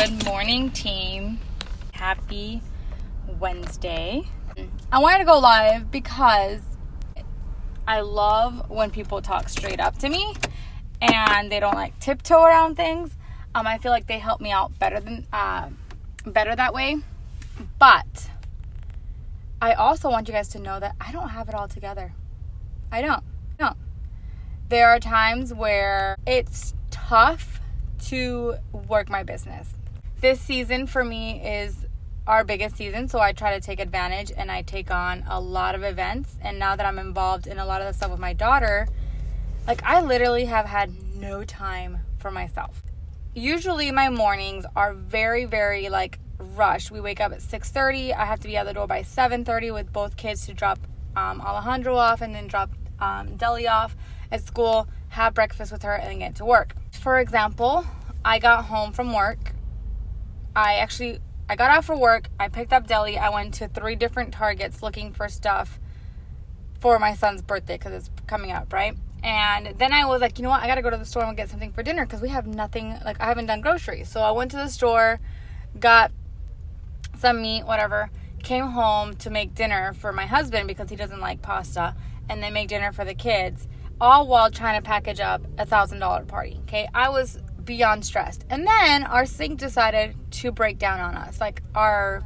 Good morning, team. Happy Wednesday. I wanted to go live because I love when people talk straight up to me and they don't like tiptoe around things. I feel like they help me out better that way. But I also want you guys to know that I don't have it all together. I don't. No. There are times where it's tough to work my business. This season for me is our biggest season, so I try to take advantage and I take on a lot of events. And now that I'm involved in a lot of the stuff with my daughter, like I literally have had no time for myself. Usually my mornings are very, very like rushed. We wake up at 6:30. I have to be out the door by 7:30 with both kids to drop Alejandro off and then drop Deli off at school, have breakfast with her, and then get to work. For example, I got home from work. I got off for work. I picked up Deli. I went to 3 different Targets looking for stuff for my son's birthday because it's coming up, right? And then I was like, you know what? I got to go to the store and get something for dinner because we have nothing. Like, I haven't done groceries. So I went to the store, got some meat, whatever, came home to make dinner for my husband because he doesn't like pasta, and then make dinner for the kids, all while trying to package up a $1,000 party, okay? I was beyond stressed. And then our sink decided to break down on us, like our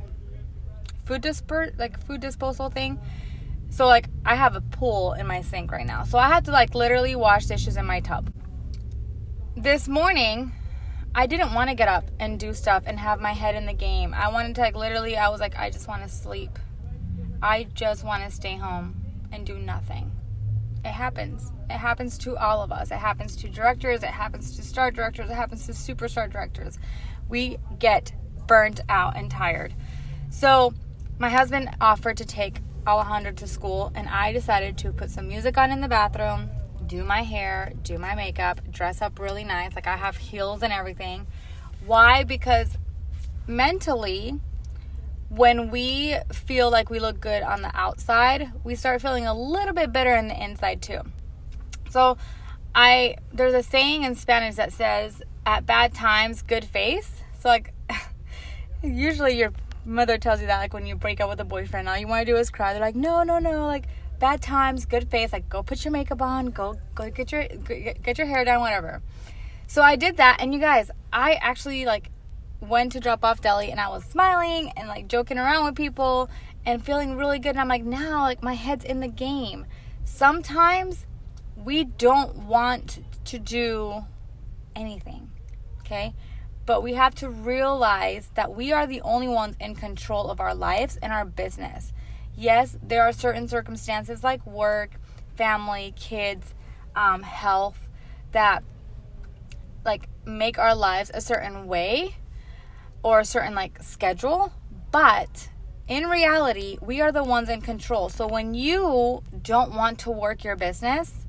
food disposal thing. So like I have a pool in my sink right now, so I had to like literally wash dishes in my tub. This morning I didn't want to get up and do stuff and have my head in the game. I wanted to I was like, I just want to sleep. I just want to stay home and do nothing. It happens. It happens to all of us. It happens to directors. It happens to star directors. It happens to superstar directors. We get burnt out and tired. So my husband offered to take Alejandro to school, and I decided to put some music on in the bathroom, do my hair, do my makeup, dress up really nice. Like I have heels and everything. Why? Because mentally, when we feel like we look good on the outside, we start feeling a little bit better in the inside too. So there's a saying in Spanish that says, at bad times, good face. So like, usually your mother tells you that, like when you break up with a boyfriend, all you want to do is cry. They're like, no, like bad times, good face. Like go put your makeup on, go get your hair done, whatever. So I did that, and you guys, I actually like went to drop off Deli, and I was smiling and like joking around with people and feeling really good. And I'm like, now like my head's in the game. Sometimes we don't want to do anything, okay? But we have to realize that we are the only ones in control of our lives and our business. Yes, there are certain circumstances like work, family, kids, health that like make our lives a certain way or a certain like schedule, but in reality, we are the ones in control. So when you don't want to work your business,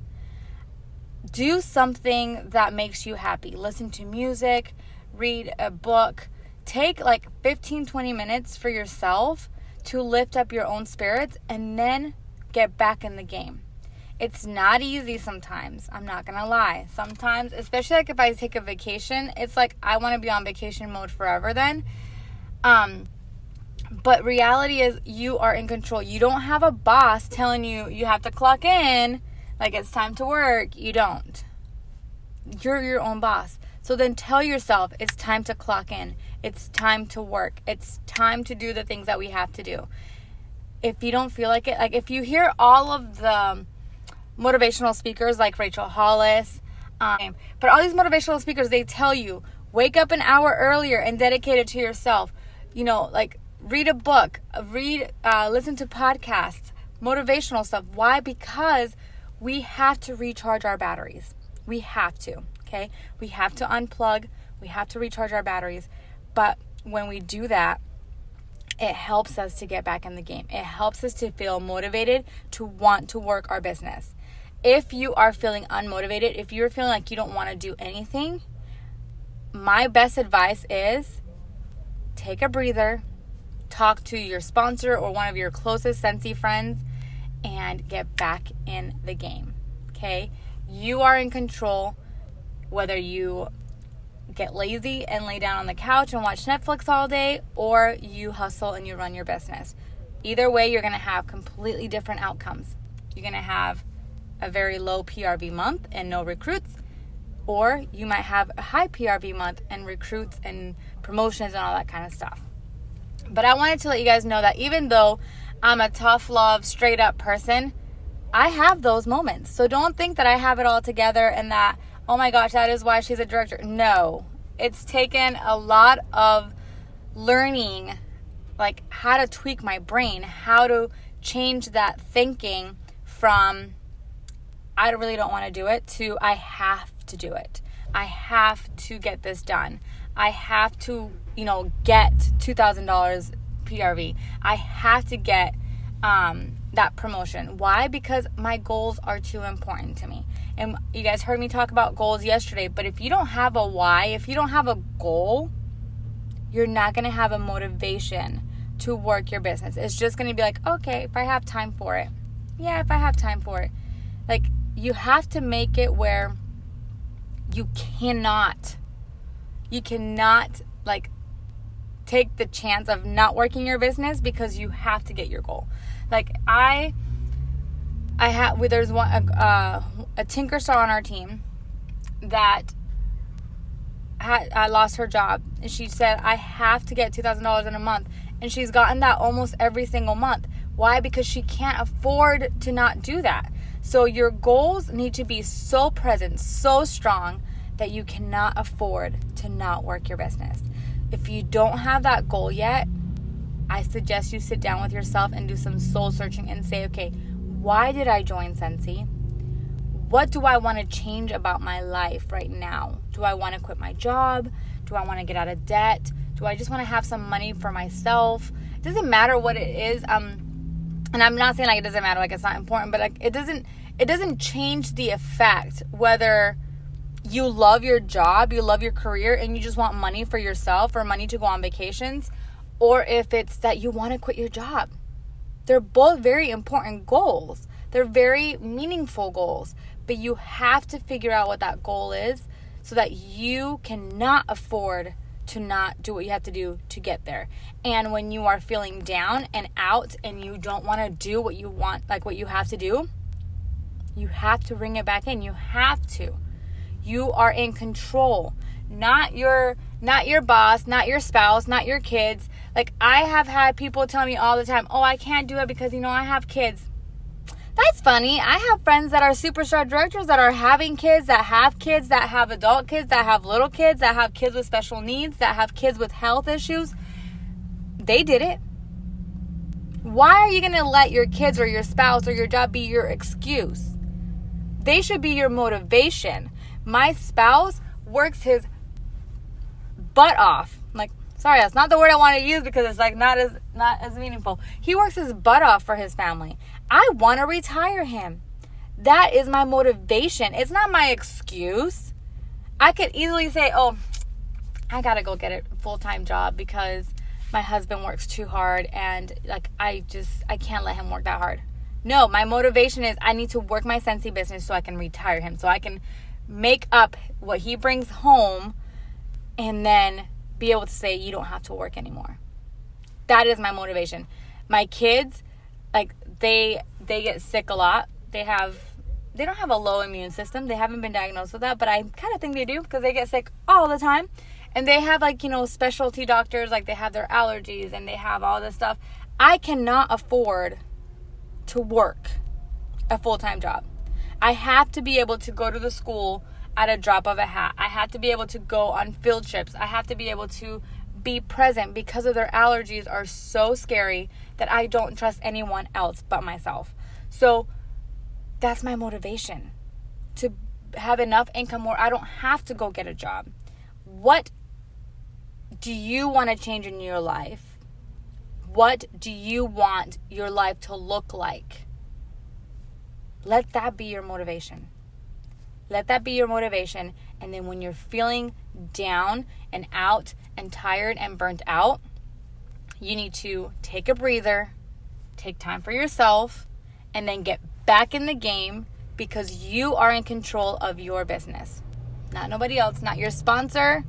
do something that makes you happy. Listen to music, read a book, take like 15-20 minutes for yourself to lift up your own spirits, and then get back in the game. It's not easy sometimes. I'm not going to lie. Sometimes, especially like if I take a vacation, it's like I want to be on vacation mode forever then. But reality is you are in control. You don't have a boss telling you you have to clock in, like it's time to work. You don't. You're your own boss. So then tell yourself it's time to clock in. It's time to work. It's time to do the things that we have to do. If you don't feel like it, like if you hear all of the motivational speakers like Rachel Hollis, but all these motivational speakers, they tell you wake up an hour earlier and dedicate it to yourself. You know, like read a book, listen to podcasts, motivational stuff. Why? Because we have to recharge our batteries. We have to, okay? We have to unplug. We have to recharge our batteries. But when we do that, it helps us to get back in the game. It helps us to feel motivated to want to work our business. If you are feeling unmotivated, if you're feeling like you don't want to do anything, my best advice is take a breather, talk to your sponsor or one of your closest Scentsy friends, and get back in the game, okay? You are in control whether you get lazy and lay down on the couch and watch Netflix all day, or you hustle and you run your business. Either way, you're going to have completely different outcomes. You're going to have a very low PRV month and no recruits, or you might have a high PRV month and recruits and promotions and all that kind of stuff. But I wanted to let you guys know that even though I'm a tough love, straight up person, I have those moments. So don't think that I have it all together and that, oh my gosh, that is why she's a director. No, it's taken a lot of learning, like how to tweak my brain, how to change that thinking from I really don't want to do it to I have to do it. I have to get this done. I have to, get $2,000 PRV. I have to get that promotion. Why? Because my goals are too important to me. And you guys heard me talk about goals yesterday, but if you don't have a why, if you don't have a goal, you're not going to have a motivation to work your business. It's just going to be like, okay, if I have time for it. Yeah, if I have time for it. Like, you have to make it where you cannot like take the chance of not working your business because you have to get your goal. Like there's one a tinker star on our team that I lost her job, and she said I have to get $2,000 in a month, and she's gotten that almost every single month. Why? Because she can't afford to not do that. So your goals need to be so present, so strong that you cannot afford to not work your business. If you don't have that goal yet, I suggest you sit down with yourself and do some soul searching and say, okay, why did I join Scentsy? What do I want to change about my life right now? Do I want to quit my job? Do I want to get out of debt? Do I just want to have some money for myself? It doesn't matter what it is. And I'm not saying like it doesn't matter, like it's not important, but like it doesn't change the effect whether you love your job, you love your career, and you just want money for yourself or money to go on vacations, or if it's that you want to quit your job. They're both very important goals. They're very meaningful goals, but you have to figure out what that goal is so that you cannot afford to not do what you have to do to get there. And when you are feeling down and out and you don't want to do what you want, like what you have to do, you have to bring it back in. You have to. You are in control, not your boss, not your spouse, not your kids. Like I have had people tell me all the time, oh, I can't do it because, I have kids. That's funny. I have friends that are superstar directors that are having kids, that have adult kids, that have little kids, that have kids with special needs, that have kids with health issues. They did it. Why are you going to let your kids or your spouse or your job be your excuse? They should be your motivation. My spouse works his butt off. Like, sorry, that's not the word I want to use because it's like not as meaningful. He works his butt off for his family. I want to retire him. That is my motivation. It's not my excuse. I could easily say, oh, I got to go get a full-time job because my husband works too hard and like I can't let him work that hard. No, my motivation is I need to work my Scentsy business so I can retire him, so I can make up what he brings home and then be able to say you don't have to work anymore. That is my motivation. My kids, like they get sick a lot. They don't have a low immune system. They haven't been diagnosed with that, but I kind of think they do because they get sick all the time. And they have like, specialty doctors, like they have their allergies and they have all this stuff. I cannot afford to work a full-time job. I have to be able to go to the school at a drop of a hat. I have to be able to go on field trips. I have to be able to be present because of their allergies are so scary that I don't trust anyone else but myself. So that's my motivation, to have enough income where I don't have to go get a job. What do you want to change in your life? What do you want your life to look like? Let that be your motivation. Let that be your motivation. And then when you're feeling down and out and tired and burnt out, you need to take a breather, take time for yourself, and then get back in the game because you are in control of your business. Not nobody else, not your sponsor,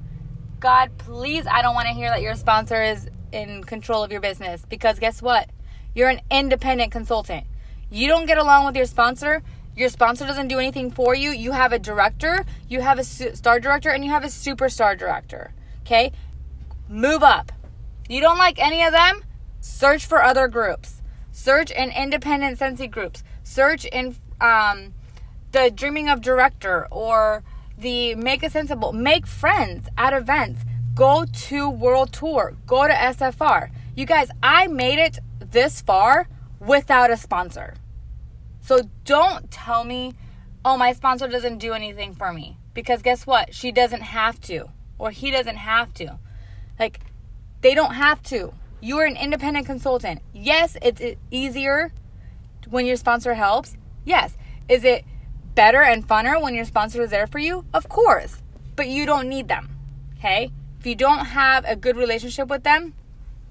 God, please, I don't want to hear that your sponsor is in control of your business, because guess what? You're an independent consultant. You don't get along with your sponsor doesn't do anything for you. You have a director, you have a star director, and you have a superstar director. Okay? Move up. You don't like any of them? Search for other groups. Search in independent Scentsy groups. Search in the Dreaming of Director or the Make a Sensible. Make friends at events. Go to World Tour. Go to SFR. You guys, I made it this far without a sponsor. So don't tell me, oh, my sponsor doesn't do anything for me. Because guess what? She doesn't have to. Or he doesn't have to. Like, they don't have to. You are an independent consultant. Yes, it's easier when your sponsor helps. Yes. Is it better and funner when your sponsor is there for you? Of course. But you don't need them. Okay? If you don't have a good relationship with them,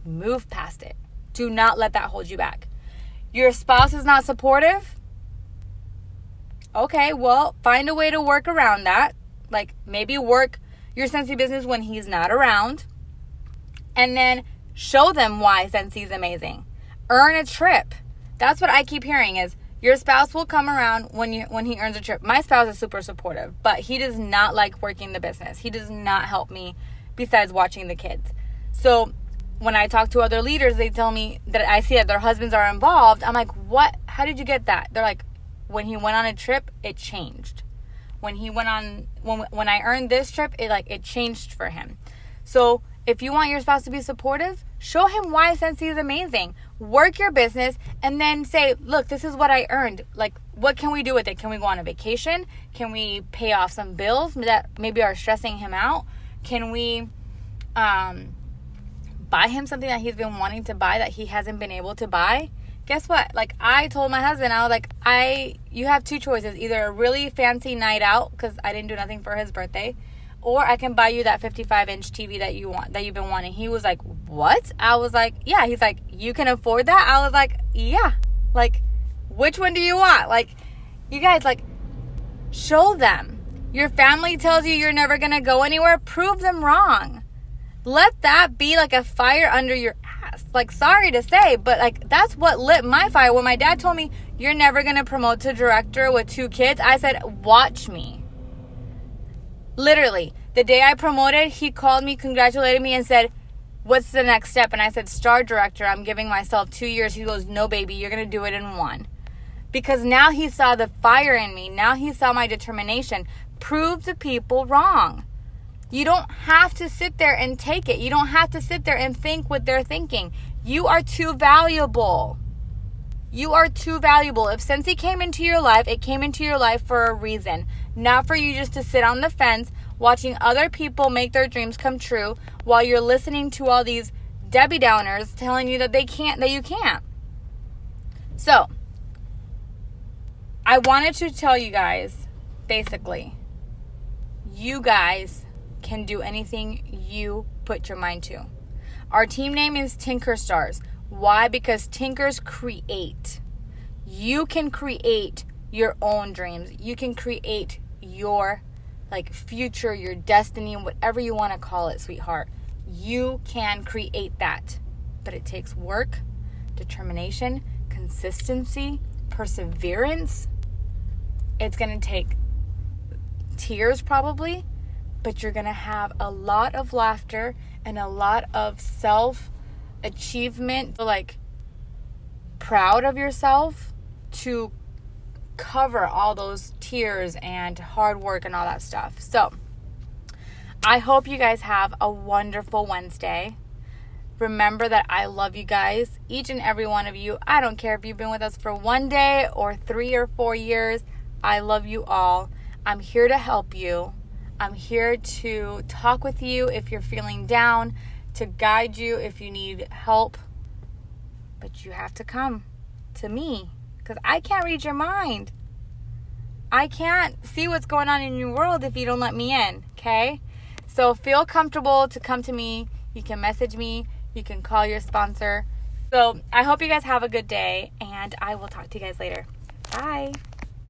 move past it. Do not let that hold you back. Your spouse is not supportive? Okay, well, find a way to work around that. Like, maybe work your Scentsy business when he's not around. And then show them why Scentsy is amazing. Earn a trip. That's what I keep hearing is your spouse will come around when he earns a trip. My spouse is super supportive, but he does not like working the business. He does not help me besides watching the kids. So when I talk to other leaders, they tell me that I see that their husbands are involved. I'm like, what? How did you get that? They're like, when he went on a trip, it changed. When I earned this trip, it changed for him. So if you want your spouse to be supportive, show him why Scentsy is amazing. Work your business and then say, look, this is what I earned. Like, what can we do with it? Can we go on a vacation? Can we pay off some bills that maybe are stressing him out? Can we buy him something that he's been wanting to buy that he hasn't been able to buy? Guess what? Like, I told my husband, I was like, you have two choices. Either a really fancy night out, because I didn't do nothing for his birthday, or I can buy you that 55-inch TV that you've been wanting. He was like, what? I was like, yeah. He's like, you can afford that? I was like, yeah. Like, which one do you want? Like, you guys, like, show them. Your family tells you you're never going to go anywhere. Prove them wrong. Let that be like a fire under your ass. Like, sorry to say, but like, that's what lit my fire. When my dad told me, you're never going to promote to director with 2 kids, I said, watch me. Literally, the day I promoted, he called me, congratulated me, and said, what's the next step? And I said, star director. I'm giving myself 2 years. He goes, no, baby, you're going to do it in 1. Because now he saw the fire in me. Now he saw my determination. Prove the people wrong. You don't have to sit there and take it. You don't have to sit there and think what they're thinking. You are too valuable. You are too valuable. If Scentsy came into your life, it came into your life for a reason. Not for you just to sit on the fence watching other people make their dreams come true while you're listening to all these Debbie Downers telling you that you can't. So, I wanted to tell you guys, basically, you guys can do anything you put your mind to. Our team name is Tinker Stars. Why? Because Tinkers create. You can create your own dreams. You can create your future, your destiny, and whatever you want to call it, sweetheart. You can create that. But it takes work, determination, consistency, perseverance. It's going to take tears probably, but you're going to have a lot of laughter and a lot of self-achievement, proud of yourself to cover all those tears and hard work and all that stuff. So, I hope you guys have a wonderful Wednesday. Remember that I love you guys, each and every one of you. I don't care if you've been with us for 1 day or 3 or 4 years. I love you all. I'm here to help you. I'm here to talk with you if you're feeling down, to guide you if you need help. But you have to come to me because I can't read your mind. I can't see what's going on in your world if you don't let me in, okay? So feel comfortable to come to me. You can message me. You can call your sponsor. So I hope you guys have a good day, and I will talk to you guys later. Bye.